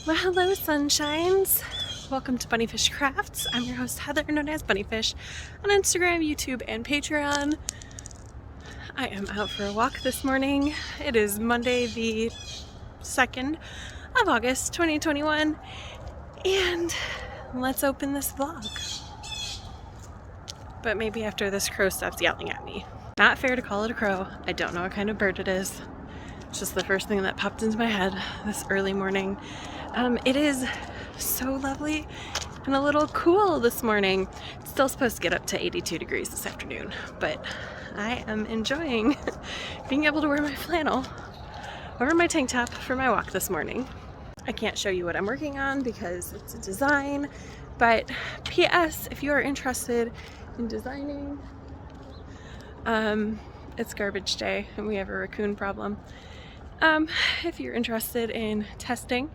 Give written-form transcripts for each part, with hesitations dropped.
Well, hello, sunshines. Welcome to BunniPhish Crafts. I'm your host, Heather, known as BunniPhish, on Instagram, YouTube, and Patreon. I am out for a walk this morning. It is Monday, the 2nd of August, 2021, and let's open this vlog. But maybe after this crow stops yelling at me. Not fair to call it a crow. I don't know what kind of bird it is. It's just the first thing that popped into my head this early morning. It is so lovely and a little cool this morning. It's still supposed to get up to 82 degrees this afternoon, but I am enjoying being able to wear my flannel over my tank top for my walk this morning. I can't show you what I'm working on because it's a design, but P.S. if you are interested in designing, it's garbage day and we have a raccoon problem. If you're interested in testing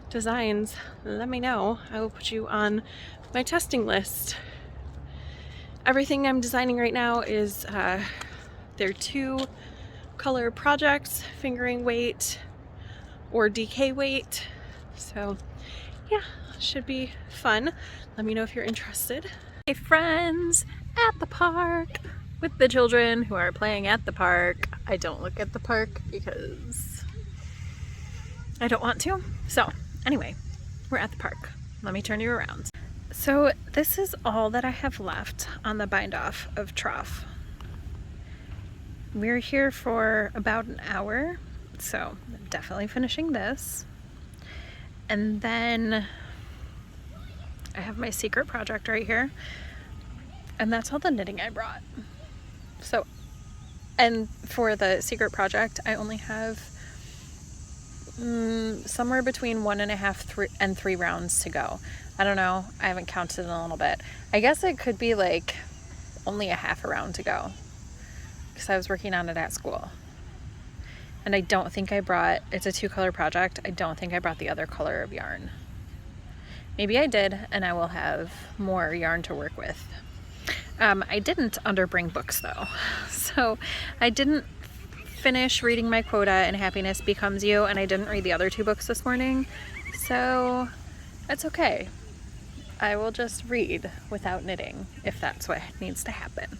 designs, let me know. I will put you on my testing list. Everything I'm designing right now is they're 2 color projects, fingering weight or DK weight. So yeah, should be fun. Let me know if you're interested. Hey friends, at the park with the children who are playing at the park. I don't look at the park because I don't want to. So anyway, we're at the park. Let me turn you around. So this is all that I have left on the bind off of trough. We're here for about an hour, so I'm definitely finishing this. And then I have my secret project right here, and that's all the knitting I brought. So, and for the secret project, I only have somewhere between 1.5 and 3 rounds to go. I don't know. I haven't counted in a little bit. I guess it could be like only a half a round to go because I was working on it at school. And I don't think I brought, it's a 2-color project. I don't think I brought the other color of yarn. Maybe I did, and I will have more yarn to work with. I didn't underbring books though. So I didn't finish reading my quota and Happiness Becomes You, and I didn't read the other 2 books this morning. So that's okay. I will just read without knitting if that's what needs to happen.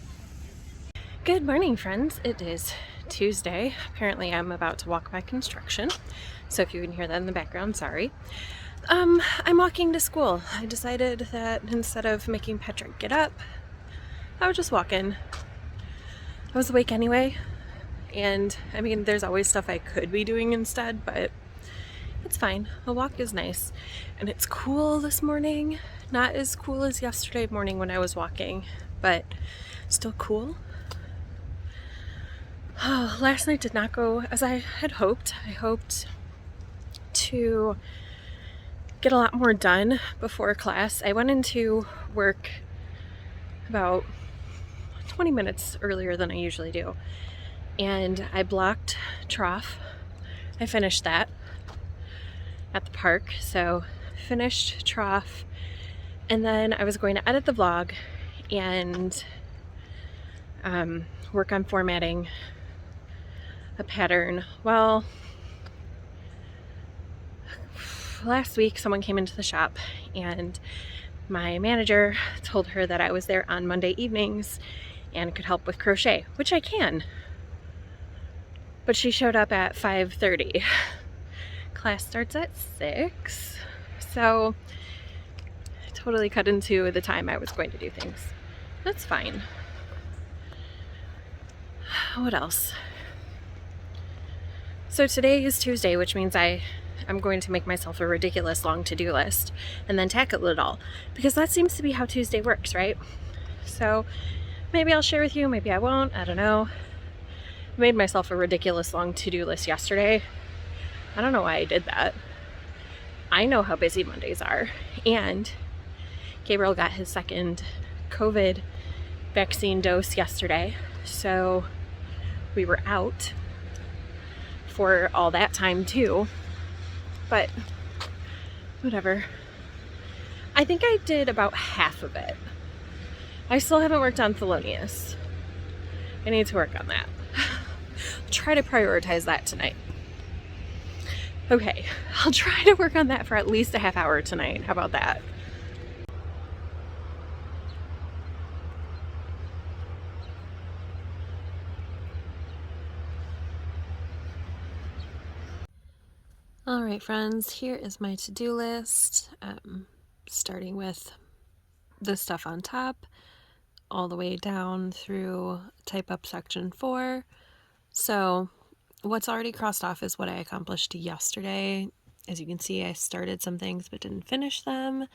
Good morning, friends. It is Tuesday. Apparently I'm about to walk by construction. So if you can hear that in the background, sorry. I'm walking to school. I decided that instead of making Patrick get up, I would just walk in. I was awake anyway, and I mean, there's always stuff I could be doing instead, but it's fine. A walk is nice, and it's cool this morning. Not as cool as yesterday morning when I was walking, but still cool. Oh, last night did not go as I had hoped. I hoped to get a lot more done before class. I went into work about 20 minutes earlier than I usually do, and I blocked trough. I finished that at the park, so finished trough, and then I was going to edit the vlog and work on formatting a pattern. Well, last week someone came into the shop and my manager told her that I was there on Monday evenings and could help with crochet, which I can. But she showed up at 5:30. Class starts at 6, so I totally cut into the time I was going to do things. That's fine. What else? So today is Tuesday, which means I'm going to make myself a ridiculous long to-do list and then tackle it all, because that seems to be how Tuesday works, right? So maybe I'll share with you, maybe I won't, I don't know. I made myself a ridiculous long to-do list yesterday. I don't know why I did that. I know how busy Mondays are, and Gabriel got his 2nd COVID vaccine dose yesterday, so we were out for all that time too. But whatever. I think I did about half of it. I still haven't worked on Thelonious. I need to work on that. I'll try to prioritize that tonight. Okay, I'll try to work on that for at least a half hour tonight. How about that? All right, friends, here is my to-do list, starting with the stuff on top, all the way down through type up section 4. So what's already crossed off is what I accomplished yesterday. As you can see, I started some things but didn't finish them,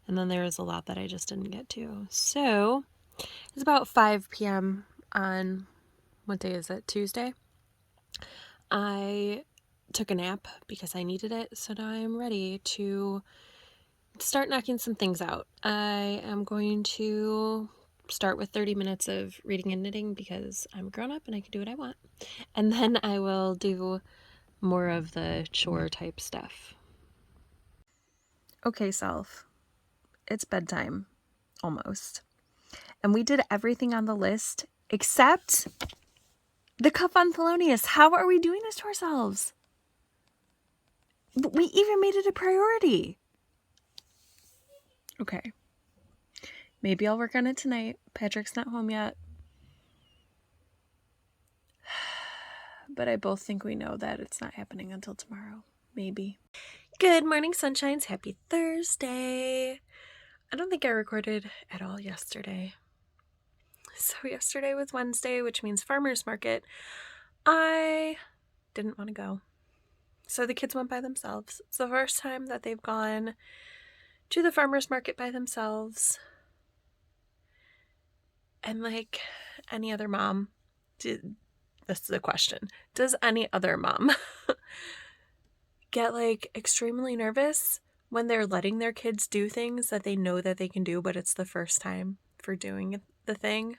and then there was a lot that I just didn't get to. So it's about 5 p.m. on, what day is it, Tuesday? I took a nap because I needed it, so now I'm ready to start knocking some things out. I am going to start with 30 minutes of reading and knitting because I'm a grown up and I can do what I want. And then I will do more of the chore type stuff. Okay, self, it's bedtime, almost. And we did everything on the list except the cup on Thelonious. How are we doing this to ourselves? We even made it a priority. Okay. Maybe I'll work on it tonight. Patrick's not home yet. But I both think we know that it's not happening until tomorrow. Maybe. Good morning, sunshines. Happy Thursday. I don't think I recorded at all yesterday. So yesterday was Wednesday, which means farmer's market. I didn't want to go. So the kids went by themselves. It's the first time that they've gone to the farmer's market by themselves. And like any other mom, this is the question. Does any other mom get like extremely nervous when they're letting their kids do things that they know that they can do, but it's the first time for doing the thing?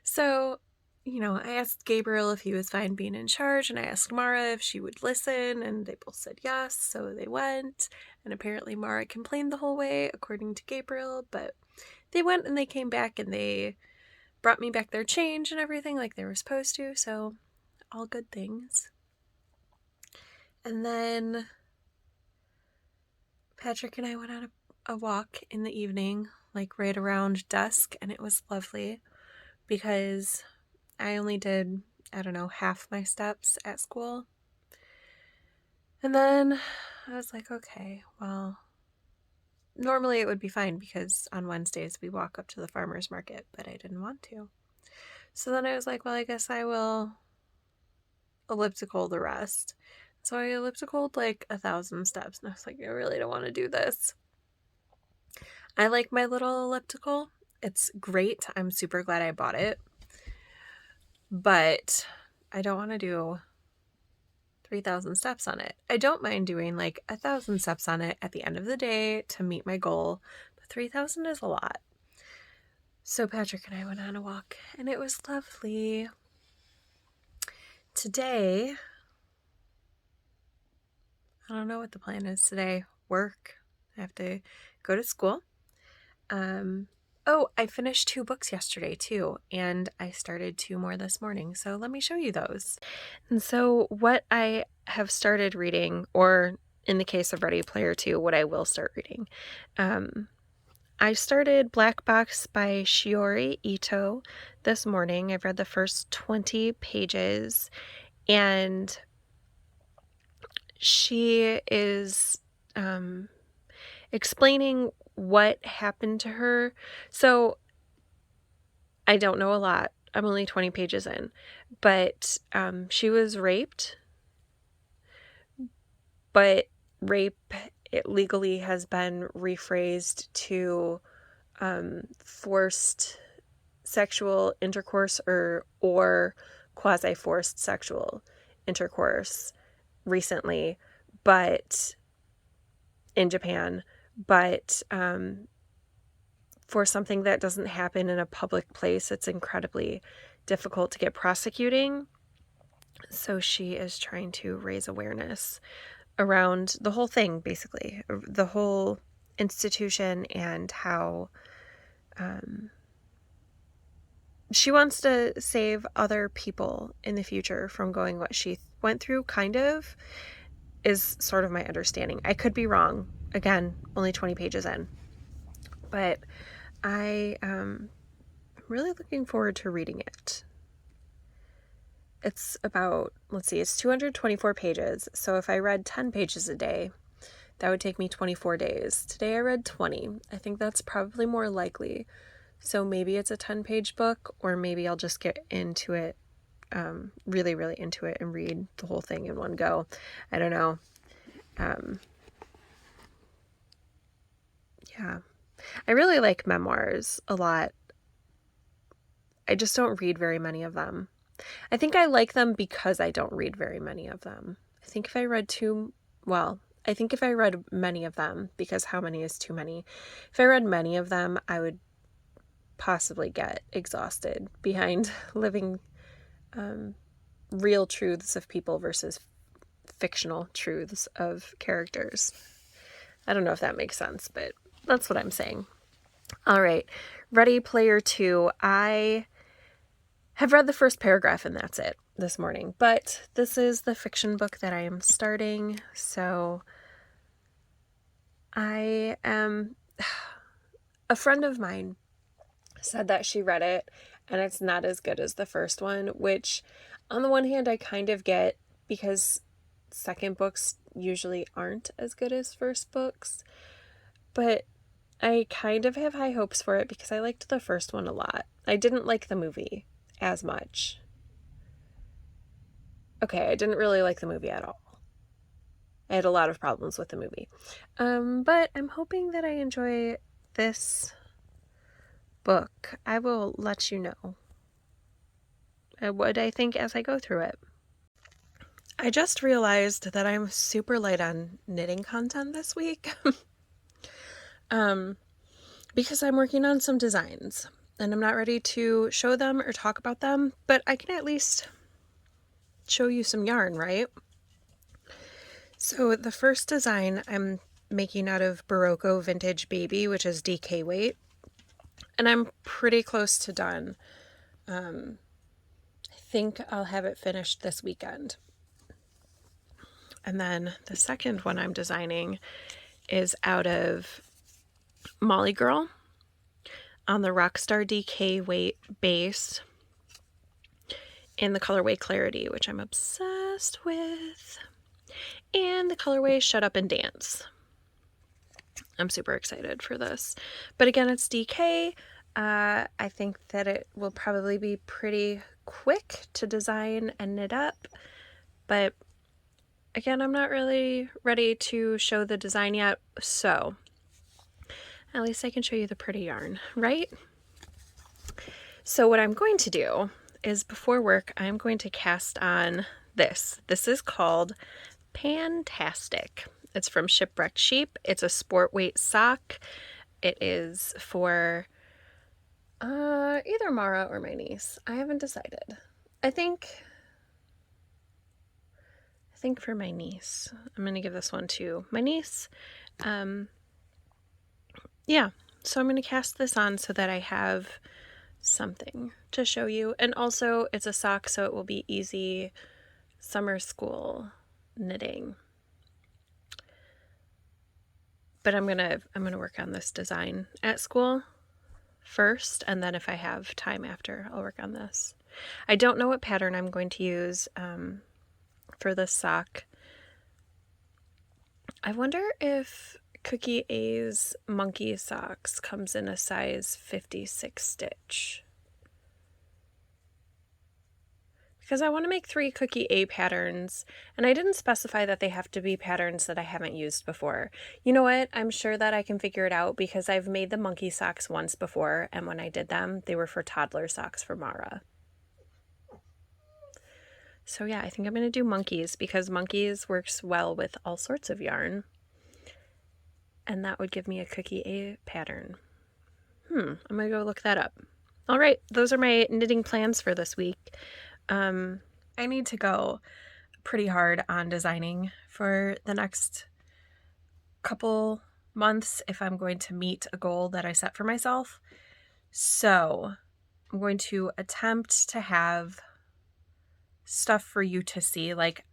So, I asked Gabriel if he was fine being in charge, and I asked Mara if she would listen, and they both said yes, so they went. And apparently Mara complained the whole way, according to Gabriel, but they went and they came back and they brought me back their change and everything like they were supposed to, so all good things. And then Patrick and I went on a walk in the evening, like right around dusk, and it was lovely because I only did, half my steps at school. And then I was like, okay, well, normally it would be fine because on Wednesdays we walk up to the farmer's market, but I didn't want to. So then I was like, well, I guess I will elliptical the rest. So I ellipticaled like 1,000 steps, and I was like, I really don't want to do this. I like my little elliptical. It's great. I'm super glad I bought it. But I don't want to do 3,000 steps on it. I don't mind doing like 1,000 steps on it at the end of the day to meet my goal, but 3,000 is a lot. So Patrick and I went on a walk, and it was lovely. Today, I don't know what the plan is today. Work. I have to go to school. I finished 2 books yesterday too, and I started 2 more this morning. So let me show you those. And so what I have started reading, or in the case of Ready Player 2, what I will start reading. I started Black Box by Shiori Ito this morning. I've read the first 20 pages, and she is explaining what happened to her. So I don't know a lot. I'm only 20 pages in, but she was raped, but rape, it legally has been rephrased to forced sexual intercourse or quasi-forced sexual intercourse recently, but in Japan, but for something that doesn't happen in a public place, it's incredibly difficult to get prosecuting. So she is trying to raise awareness around the whole thing, basically, the whole institution, and how she wants to save other people in the future from going what she went through, kind of, is sort of my understanding. I could be wrong. Again, only 20 pages in. But I am really looking forward to reading it. It's about, let's see, it's 224 pages. So if I read 10 pages a day, that would take me 24 days. Today I read 20. I think that's probably more likely. So maybe it's a 10-page book, or maybe I'll just get into it, really, really into it, and read the whole thing in one go. I don't know. Yeah. I really like memoirs a lot. I just don't read very many of them. I think I like them because I don't read very many of them. I think if I read many of them, because how many is too many? If I read many of them, I would possibly get exhausted behind living real truths of people versus fictional truths of characters. I don't know if that makes sense, but that's what I'm saying. All right, Ready Player 2. I have read the first paragraph and that's it this morning, but this is the fiction book that I am starting, so a friend of mine said that she read it and it's not as good as the first one, which on the one hand I kind of get, because second books usually aren't as good as first books, but I kind of have high hopes for it because I liked the first one a lot. I didn't like the movie as much. Okay, I didn't really like the movie at all. I had a lot of problems with the movie. But I'm hoping that I enjoy this book. I will let you know what I think as I go through it. I just realized that I'm super light on knitting content this week. Because I'm working on some designs and I'm not ready to show them or talk about them, but I can at least show you some yarn, right? So the first design I'm making out of Barocco Vintage Baby, which is DK weight, and I'm pretty close to done. I think I'll have it finished this weekend. And then the second one I'm designing is out of Molly Girl on the Rockstar DK weight base in the colorway Clarity, which I'm obsessed with, and the colorway Shut Up and Dance. I'm super excited for this. But again, it's DK. I think that it will probably be pretty quick to design and knit up. But again, I'm not really ready to show the design yet, so at least I can show you the pretty yarn, right? So what I'm going to do is before work, I'm going to cast on this. This is called Pantastic. It's from Shipwrecked Sheep. It's a sport weight sock. It is for either Mara or my niece. I haven't decided. I think for my niece. I'm going to give this one to my niece. Yeah, so I'm going to cast this on so that I have something to show you. And also it's a sock, so it will be easy summer school knitting. But I'm gonna work on this design at school first, and then if I have time after, I'll work on this. I don't know what pattern I'm going to use for this sock. I wonder if Cookie A's Monkey Socks comes in a size 56 stitch. Because I want to make 3 Cookie A patterns, and I didn't specify that they have to be patterns that I haven't used before. You know what? I'm sure that I can figure it out because I've made the monkey socks once before, and when I did them, they were for toddler socks for Mara. So yeah, I think I'm going to do monkeys because monkeys works well with all sorts of yarn. And that would give me a Cookie A pattern. I'm going to go look that up. All right, those are my knitting plans for this week. I need to go pretty hard on designing for the next couple months if I'm going to meet a goal that I set for myself. So I'm going to attempt to have stuff for you to see. Like,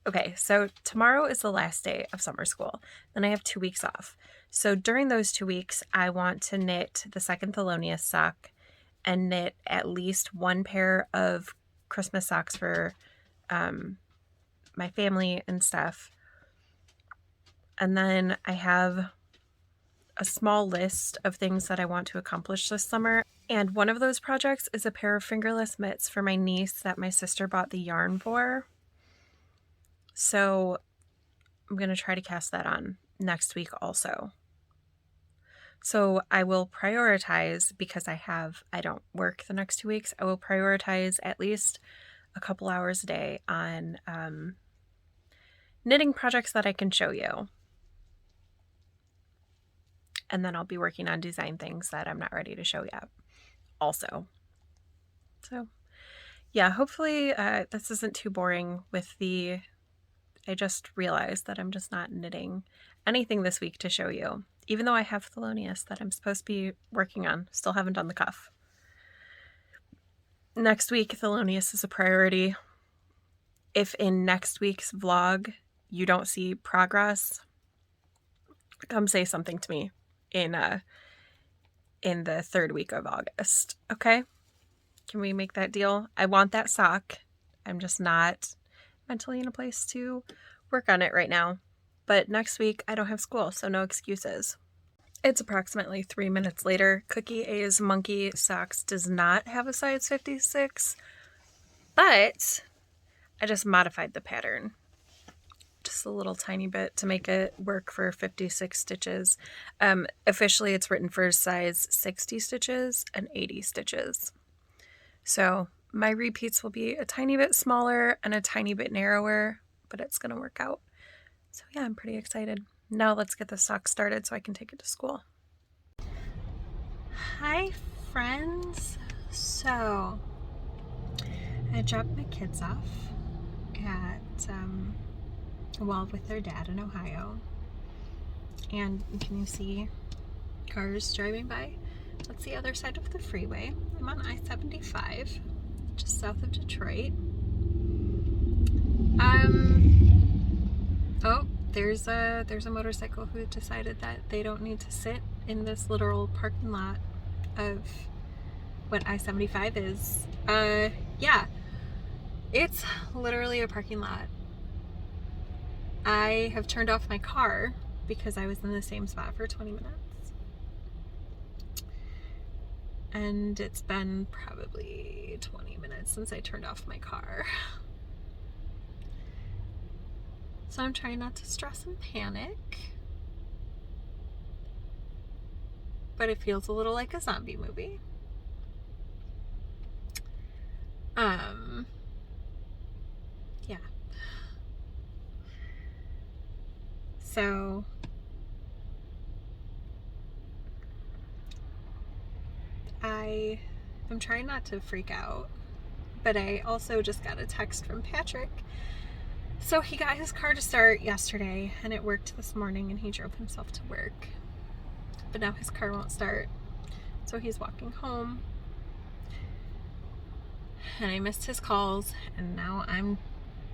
okay, so tomorrow is the last day of summer school. Then I have 2 weeks off. So during those 2 weeks, I want to knit the second Thelonious sock and knit at least one pair of Christmas socks for my family and stuff. And then I have a small list of things that I want to accomplish this summer. And one of those projects is a pair of fingerless mitts for my niece that my sister bought the yarn for. So I'm going to try to cast that on next week also. So I will prioritize, because I don't work the next 2 weeks, I will prioritize at least a couple hours a day on knitting projects that I can show you. And then I'll be working on design things that I'm not ready to show yet also. So yeah, hopefully this isn't too boring with I just realized that I'm just not knitting anything this week to show you, even though I have Thelonious that I'm supposed to be working on. Still haven't done the cuff. Next week, Thelonious is a priority. If in next week's vlog you don't see progress, come say something to me in the 3rd week of August, okay? Can we make that deal? I want that sock. I'm just not mentally in a place to work on it right now. But next week I don't have school, so no excuses. It's approximately 3 minutes later. Cookie A's Monkey Socks does not have a size 56, but I just modified the pattern just a little tiny bit to make it work for 56 stitches. Officially it's written for size 60 stitches and 80 stitches. So my repeats will be a tiny bit smaller and a tiny bit narrower, but it's going to work out. So yeah, I'm pretty excited. Now let's get the sock started so I can take it to school. Hi friends. So I dropped my kids off at with their dad in Ohio. And can you see cars driving by? That's the other side of the freeway. I'm on I-75, just south of Detroit. Oh, there's a motorcycle who decided that they don't need to sit in this literal parking lot of what I-75 is. Yeah, it's literally a parking lot. I have turned off my car because I was in the same spot for 20 minutes. And it's been probably 20 minutes since I turned off my car. So I'm trying not to stress and panic. But it feels a little like a zombie movie. Yeah. So I'm trying not to freak out, but I also just got a text from Patrick. So he got his car to start yesterday and it worked this morning and he drove himself to work. But now his car won't start. So he's walking home. And I missed his calls and now I'm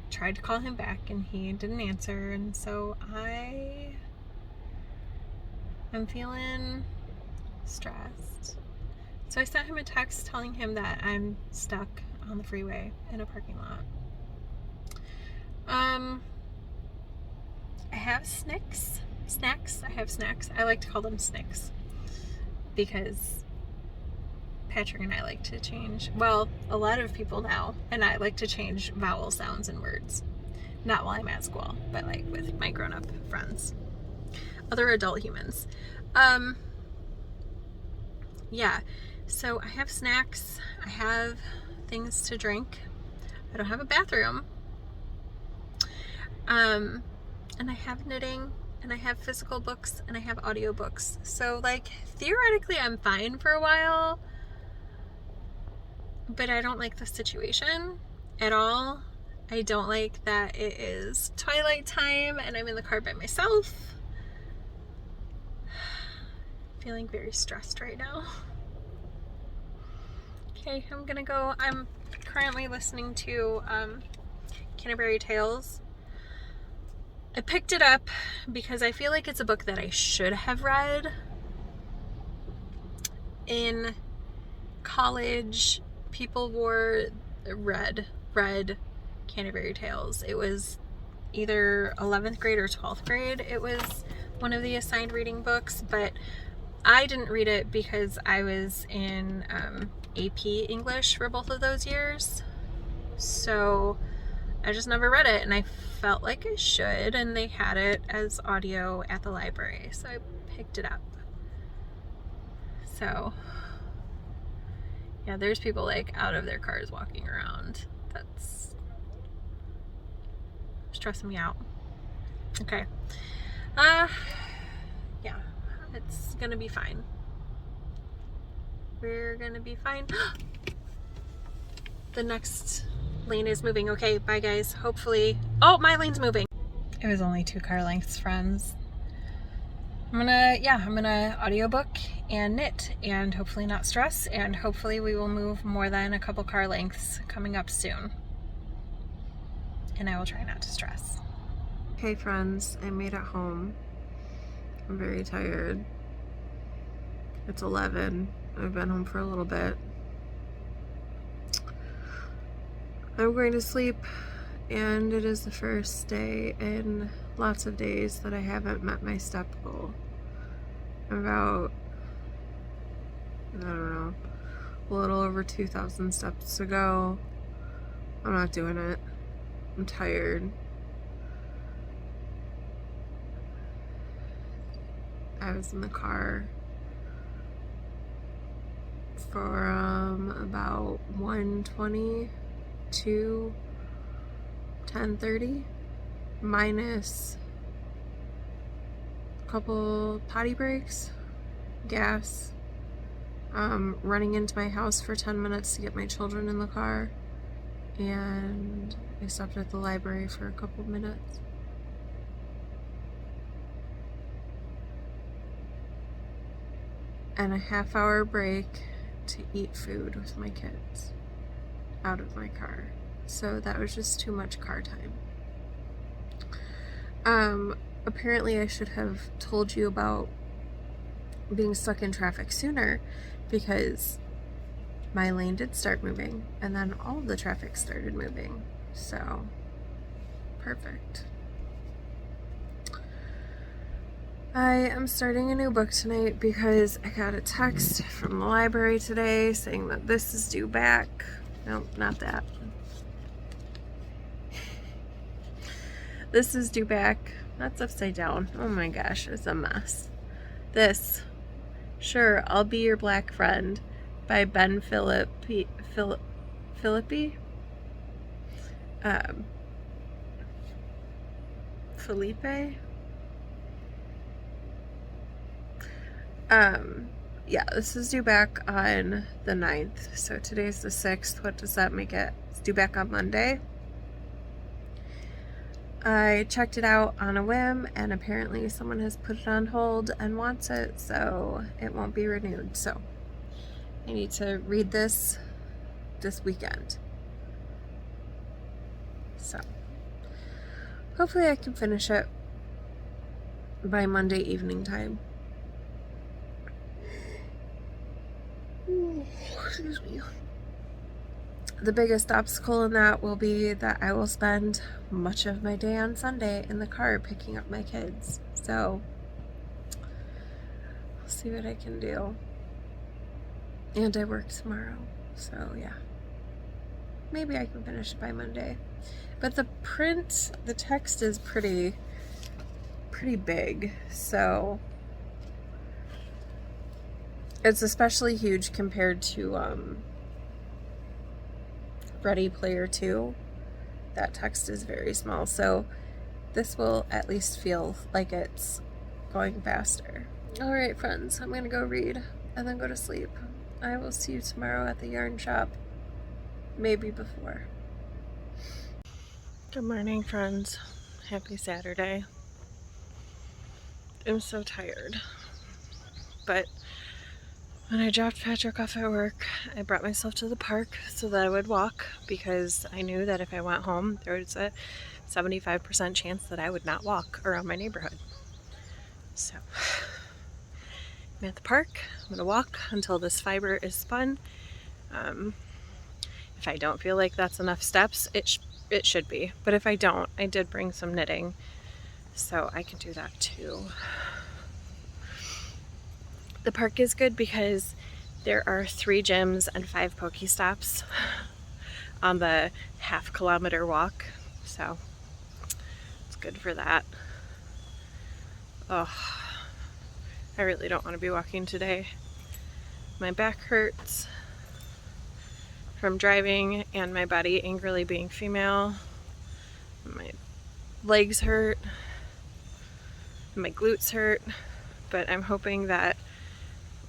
tried to call him back and he didn't answer, and so I'm feeling stressed. So I sent him a text telling him that I'm stuck on the freeway in a parking lot. I have snacks. I have snacks. I like to call them snicks because Patrick and I like to change, well, a lot of people now, and I like to change vowel sounds in words. Not while I'm at school, but like with my grown-up friends. Other adult humans. Yeah, so I have snacks. I have things to drink. I don't have a bathroom. And I have knitting, and I have physical books, and I have audiobooks. So like theoretically I'm fine for a while. But I don't like the situation at all. I don't like that it is twilight time and I'm in the car by myself. Feeling very stressed right now. Okay, I'm gonna go. I'm currently listening to Canterbury Tales. I picked it up because I feel like it's a book that I should have read in college. People read Canterbury Tales. It was either 11th grade or 12th grade. It was one of the assigned reading books, but I didn't read it because I was in AP English for both of those years. So I just never read it, and I felt like I should, and they had it as audio at the library, so I picked it up. So yeah, there's people like out of their cars walking around. That's stressing me out. Okay. Yeah, it's gonna be fine. We're gonna be fine. The next lane is moving. Okay, bye guys. Hopefully, oh, my lane's moving. It was only 2 car lengths, friends. I'm gonna audiobook and knit and hopefully not stress, and hopefully we will move more than a couple car lengths coming up soon. And I will try not to stress. Okay friends, I made it home. I'm very tired. It's 11. I've been home for a little bit. I'm going to sleep, and it is the first day in lots of days that I haven't met my step goal. About, I don't know, a little over 2,000 steps to go. I'm not doing it. I'm tired. I was in the car from about 1:20 to 10:30, minus a couple potty breaks, gas, running into my house for 10 minutes to get my children in the car, and I stopped at the library for a couple minutes. And a half-hour break to eat food with my kids out of my car. So that was just too much car time. Apparently I should have told you about being stuck in traffic sooner, because my lane did start moving and then all of the traffic started moving. So perfect. I am starting a new book tonight because I got a text from the library today saying that this is due back. Nope, not that. This is due back. That's upside down. Oh my gosh, it's a mess. This, Sure, I'll Be Your Black Friend by Ben Philippi. Felipe? Yeah, this is due back on the 9th. So today's the 6th. What does that make it? It's due back on Monday. I checked it out on a whim, and apparently someone has put it on hold and wants it, so it won't be renewed. So I need to read this weekend. So hopefully I can finish it by Monday evening time. Excuse me. The biggest obstacle in that will be that I will spend much of my day on Sunday in the car picking up my kids. So I'll see what I can do. And I work tomorrow, so yeah. Maybe I can finish it by Monday. But the text is pretty big, so it's especially huge compared to Ready Player 2. That text is very small, so this will at least feel like it's going faster. Alright friends, I'm gonna go read and then go to sleep. I will see you tomorrow at the yarn shop. Maybe before. Good morning friends. Happy Saturday. I'm so tired. But When I dropped Patrick off at work, I brought myself to the park so that I would walk, because I knew that if I went home, there was a 75% chance that I would not walk around my neighborhood. So I'm at the park. I'm gonna walk until this fiber is spun. If I don't feel like that's enough steps, it should be. But if I don't, I did bring some knitting, so I can do that too. The park is good because there are 3 gyms and 5 Pokestops on the half-kilometer walk, so it's good for that. Oh, I really don't want to be walking today. My back hurts from driving and my body angrily being female. My legs hurt, and my glutes hurt, but I'm hoping that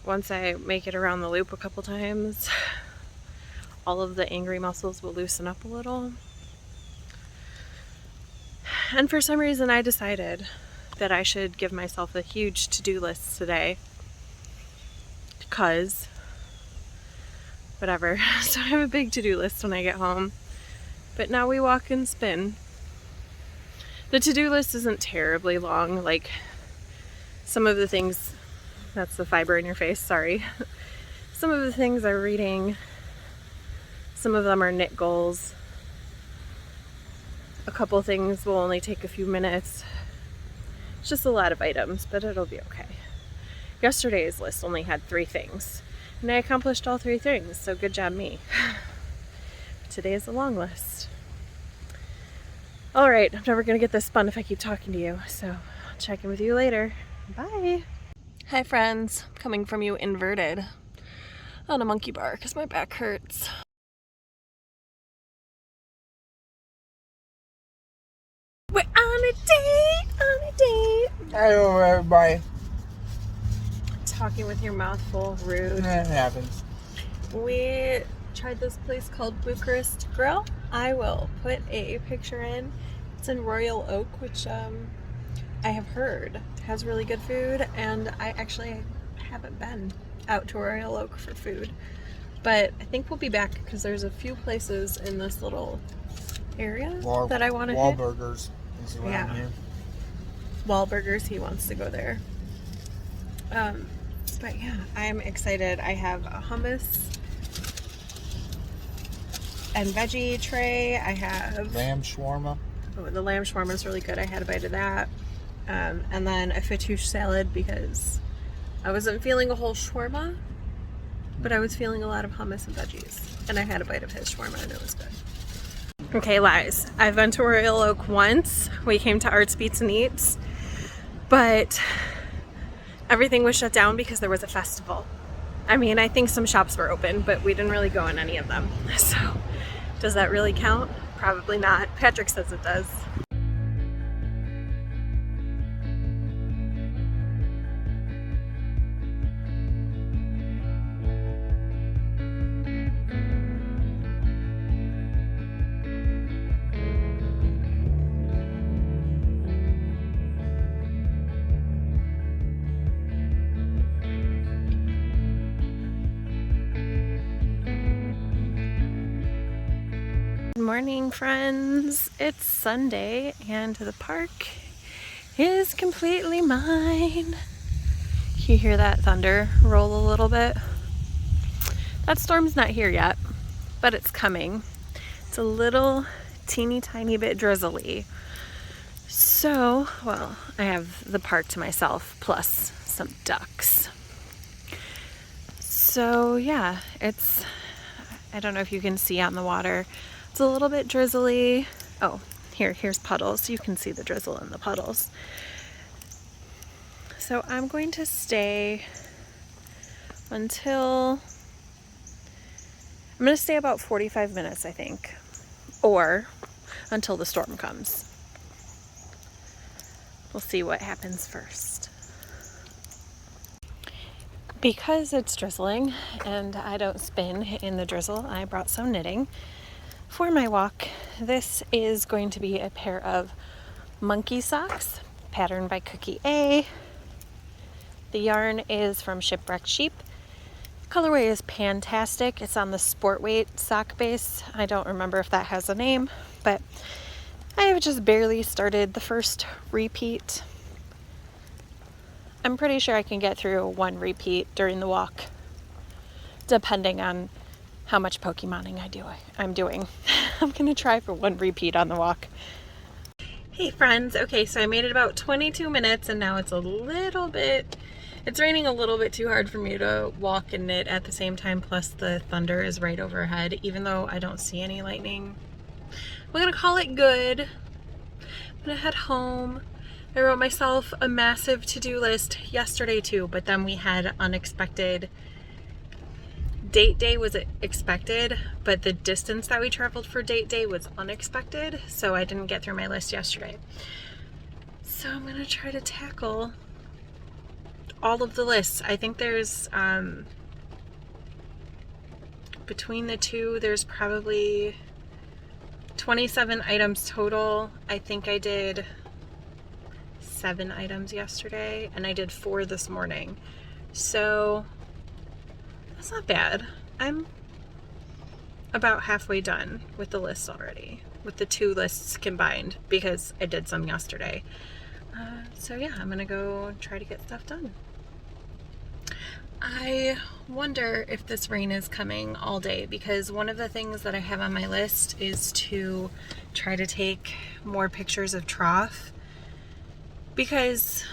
once I make it around the loop a couple times, all of the angry muscles will loosen up a little. And for some reason I decided that I should give myself a huge to-do list today, because whatever. So I have a big to-do list when I get home, but now we walk and spin. The to-do list isn't terribly long. Like, some of the things, that's the fiber in your face, sorry. Some of the things are reading, some of them are knit goals. A couple things will only take a few minutes. It's just a lot of items, but it'll be okay. Yesterday's list only had 3 things, and I accomplished all 3 things, so good job me. Today is a long list. Alright, I'm never gonna get this spun if I keep talking to you, so I'll check in with you later. Bye! Hi friends, I'm coming from you inverted on a monkey bar because my back hurts. We're on a date, Hello, everybody. Talking with your mouth full, rude. That happens. We tried this place called Bucharest Grill. I will put a picture in. It's in Royal Oak, which I have heard has really good food, and I actually haven't been out to Royal Oak for food. But I think we'll be back because there's a few places in this little area that I want to hit. Wahlburgers is around here. Wahlburgers, he wants to go there. But yeah, I'm excited. I have a hummus and veggie tray. I have Lamb shawarma. Oh, the lamb shawarma is really good. I had a bite of that. And then a fattoush salad because I wasn't feeling a whole shawarma, but I was feeling a lot of hummus and veggies. And I had a bite of his shawarma and it was good. Okay, lies. I've been to Royal Oak once. We came to Arts Beats and Eats, but everything was shut down because there was a festival. I mean, I think some shops were open, but we didn't really go in any of them. So, does that really count? Probably not. Patrick says it does. Good morning, friends. It's Sunday and the park is completely mine. You hear that thunder roll a little bit? That storm's not here yet, but it's coming. It's a little teeny tiny bit drizzly. So, well, I have the park to myself plus some ducks. So yeah, I don't know if you can see on the water. It's a little bit drizzly. Oh, here's puddles. You can see the drizzle in the puddles. So I'm going to stay until, I'm going to stay about 45 minutes, I think, or until the storm comes. We'll see what happens first. Because it's drizzling and I don't spin in the drizzle, I brought some knitting for my walk. This is going to be a pair of monkey socks, patterned by Cookie A. The yarn is from Shipwreck Sheep, Colorway is Pantastic. It's on the sport weight sock base. I don't remember if that has a name, but I have just barely started the first repeat. I'm pretty sure I can get through one repeat during the walk, depending on how much Pokemoning I'm doing. I'm gonna try for one repeat on the walk. Hey friends, okay, so I made it about 22 minutes and now it's raining a little bit too hard for me to walk and knit at the same time, plus the thunder is right overhead, even though I don't see any lightning. We're gonna call it good. I'm gonna head home. I wrote myself a massive to-do list yesterday too, but then we had unexpected date day was expected, but the distance that we traveled for date day was unexpected, so I didn't get through my list yesterday. So I'm gonna try to tackle all of the lists. I think there's between the two there's probably 27 items total. I think I did 7 items yesterday and I did 4 this morning, so that's not bad. I'm about halfway done with the lists already, with the 2 lists combined, because I did some yesterday. So yeah, I'm gonna go try to get stuff done. I wonder if this rain is coming all day, because one of the things that I have on my list is to try to take more pictures of trough, because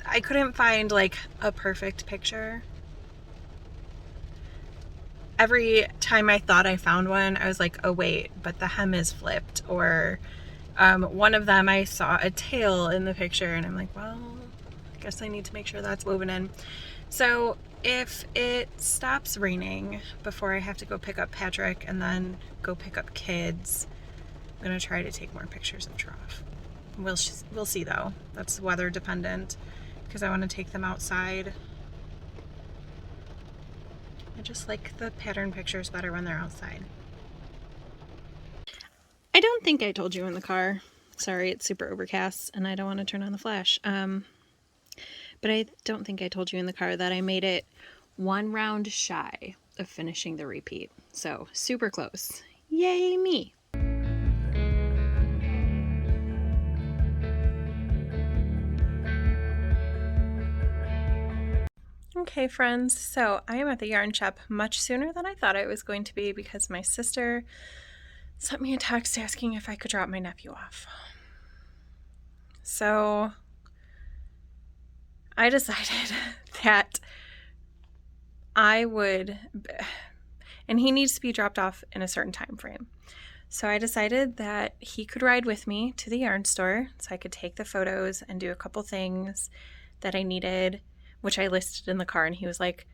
I couldn't find like a perfect picture. Every time I thought I found one, I was like, oh wait, but the hem is flipped. Or one of them, I saw a tail in the picture and I'm like, well, I guess I need to make sure that's woven in. So if it stops raining before I have to go pick up Patrick and then go pick up kids, I'm gonna try to take more pictures of trough. We'll see though. That's weather dependent, because I want to take them outside. I just like the pattern pictures better when they're outside. I don't think I told you in the car. Sorry, it's super overcast and I don't want to turn on the flash. But I don't think I told you in the car that I made it 1 round shy of finishing the repeat. So super close. Yay me! Okay friends, so I am at the yarn shop much sooner than I thought I was going to be, because my sister sent me a text asking if I could drop my nephew off. So I decided that I would, and he needs to be dropped off in a certain time frame. So I decided that he could ride with me to the yarn store so I could take the photos and do a couple things that I needed, which I listed in the car, and he was like,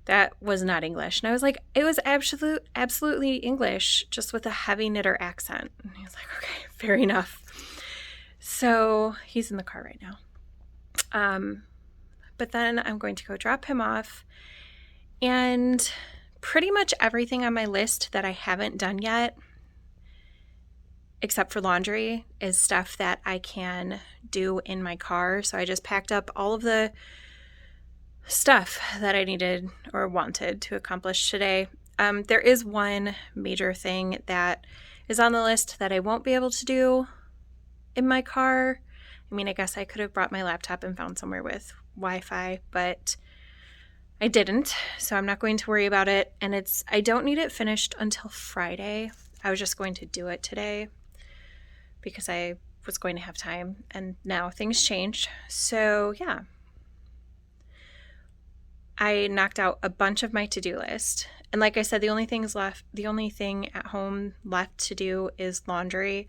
that was not English. And I was like, it was absolutely English, just with a heavy knitter accent. And he was like, okay, fair enough. So he's in the car right now. But then I'm going to go drop him off, and pretty much everything on my list that I haven't done yet, except for laundry, is stuff that I can do in my car. So I just packed up all of the stuff that I needed or wanted to accomplish today. There is one major thing that is on the list that I won't be able to do in my car. I mean, I guess I could have brought my laptop and found somewhere with Wi-Fi, but I didn't, so I'm not going to worry about it. And I don't need it finished until Friday. I was just going to do it today because I was going to have time, and now things changed. So yeah, I knocked out a bunch of my to-do list. And like I said, the only thing at home left to do is laundry.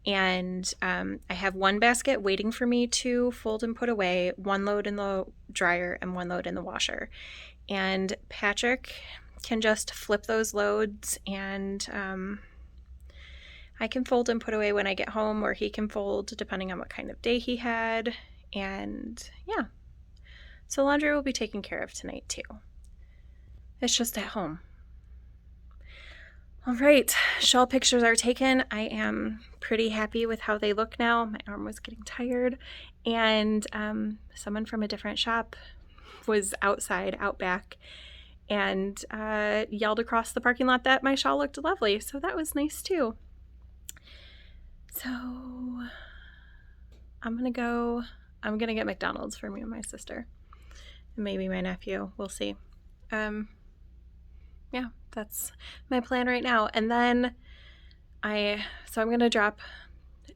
And I have 1 basket waiting for me to fold and put away, 1 load in the dryer and 1 load in the washer. And Patrick can just flip those loads, and I can fold and put away when I get home, or he can fold depending on what kind of day he had. And yeah, so laundry will be taken care of tonight too. It's just at home. All right, shawl pictures are taken. I am pretty happy with how they look now. My arm was getting tired, and someone from a different shop was outside, out back, and yelled across the parking lot that my shawl looked lovely. So that was nice too. So I'm gonna get McDonald's for me and my sister. And maybe my nephew. We'll see. Yeah, that's my plan right now. And then I'm gonna drop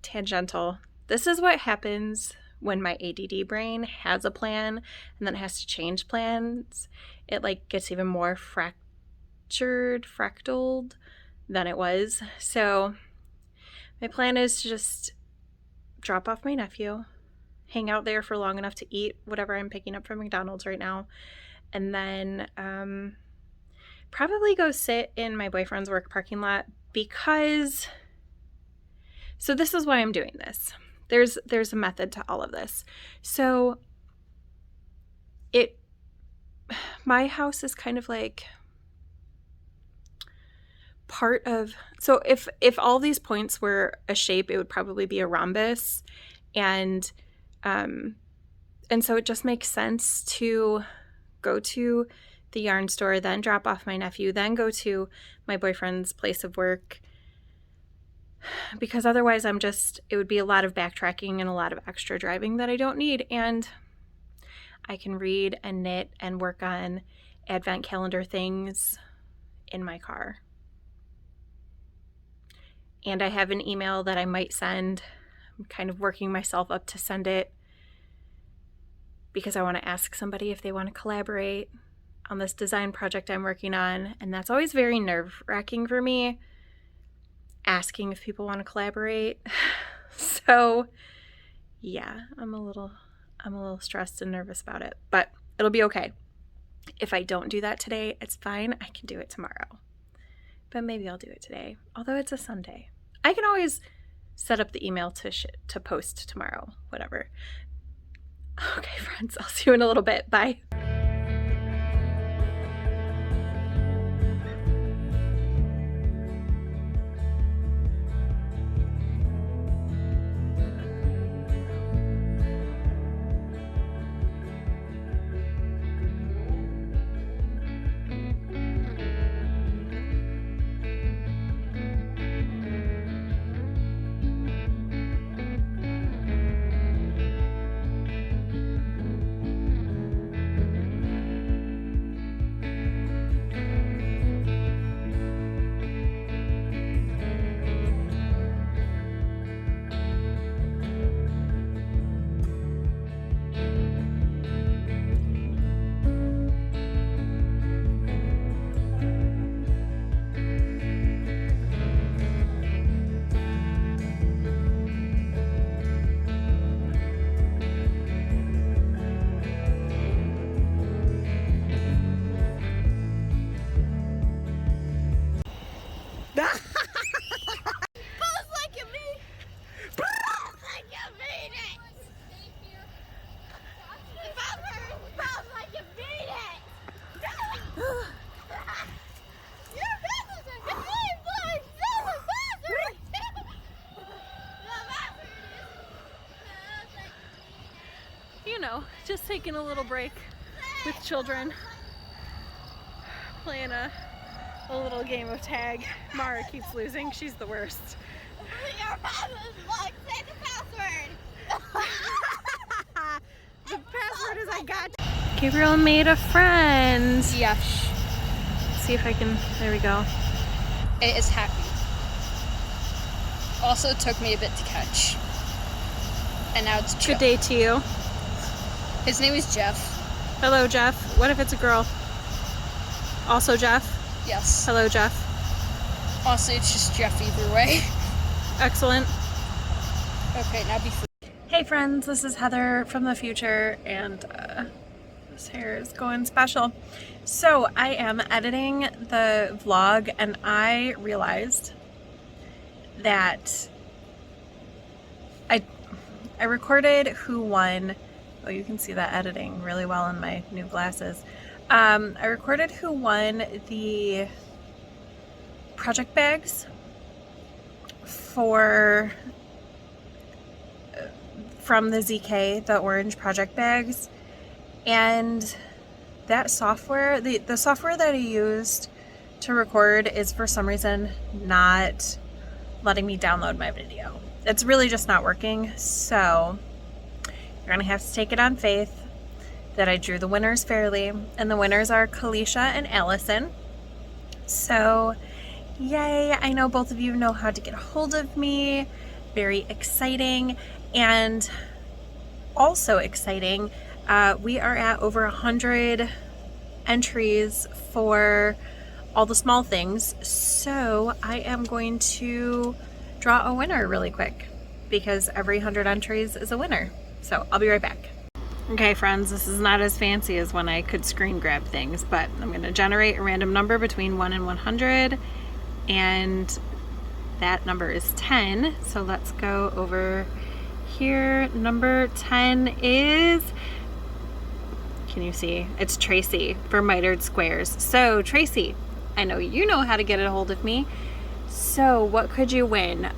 tangential. This is what happens when my ADD brain has a plan and then it has to change plans. It like gets even more fractaled than it was. So my plan is to just drop off my nephew, hang out there for long enough to eat whatever I'm picking up from McDonald's right now, and then probably go sit in my boyfriend's work parking lot because... So this is why I'm doing this. There's a method to all of this. So my house is kind of like part of... So if all these points were a shape, it would probably be a rhombus, and so it just makes sense to go to the yarn store, then drop off my nephew, then go to my boyfriend's place of work, because otherwise it would be a lot of backtracking and a lot of extra driving that I don't need. And I can read and knit and work on advent calendar things in my car. And I have an email that I might send. I'm kind of working myself up to send it because I want to ask somebody if they want to collaborate on this design project I'm working on. And that's always very nerve-wracking for me, asking if people want to collaborate. So yeah, I'm a little stressed and nervous about it, but it'll be okay. If I don't do that today, it's fine. I can do it tomorrow, but maybe I'll do it today. Although it's a Sunday, I can always set up the email to post tomorrow, whatever. Okay, friends, I'll see you in a little bit. Bye. Just taking a little break with children, playing a little game of tag. Mara keeps losing. She's the worst. Your password. Look, say the password. The password is I got. Gabriel made a friend. Yes. See if I can. There we go. It is happy. Also took me a bit to catch. And now it's chill. Good day to you. His name is Jeff. Hello, Jeff. What if it's a girl? Also Jeff? Yes. Hello, Jeff. Also, it's just Jeff either way. Excellent. Okay, now be free. Hey friends, this is Heather from the future, and this hair is going special. So I am editing the vlog, and I realized that I recorded who won. Oh, you can see that editing really well in my new glasses. I recorded who won the project bags from the ZK, the orange project bags, and that software, the software that I used to record is for some reason not letting me download my video. It's really just not working. So you're gonna have to take it on faith that I drew the winners fairly, and the winners are Kalisha and Allison. So yay, I know both of you know how to get a hold of me. Very exciting. And also exciting, we are at over 100 entries for all the small things. So I am going to draw a winner really quick because every 100 entries is a winner. So I'll be right back. Okay friends, this is not as fancy as when I could screen grab things, but I'm going to generate a random number between 1 and 100, and that number is 10. So let's go over here. Number 10 is, can you see? It's Tracy for Mitered Squares. So Tracy, I know you know how to get a hold of me. So what could you win?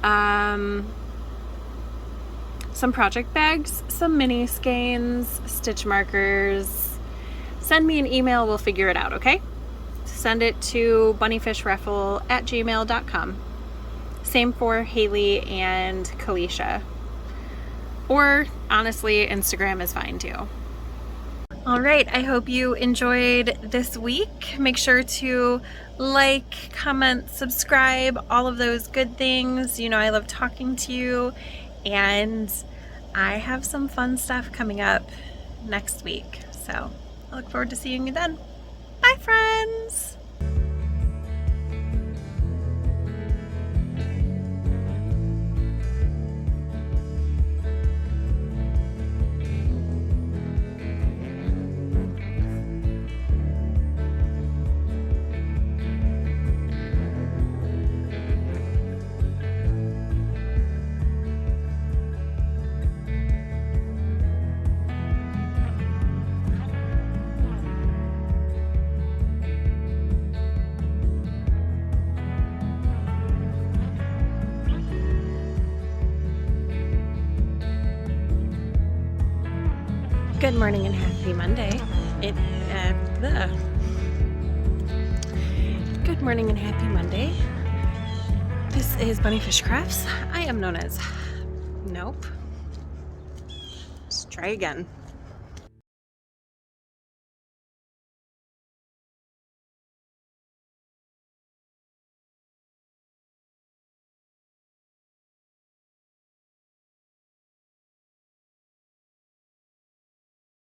Some project bags, some mini skeins, stitch markers. Send me an email, we'll figure it out, okay? Send it to bunnyfishraffle@gmail.com. Same for Haley and Kalisha. Or honestly, Instagram is fine too. All right, I hope you enjoyed this week. Make sure to like, comment, subscribe, all of those good things. You know I love talking to you, and I have some fun stuff coming up next week. So I look forward to seeing you then. Bye, friends. Good morning and happy Monday. Good morning and happy Monday. This is BunniPhish Crafts. I am known as, nope. Let's try again.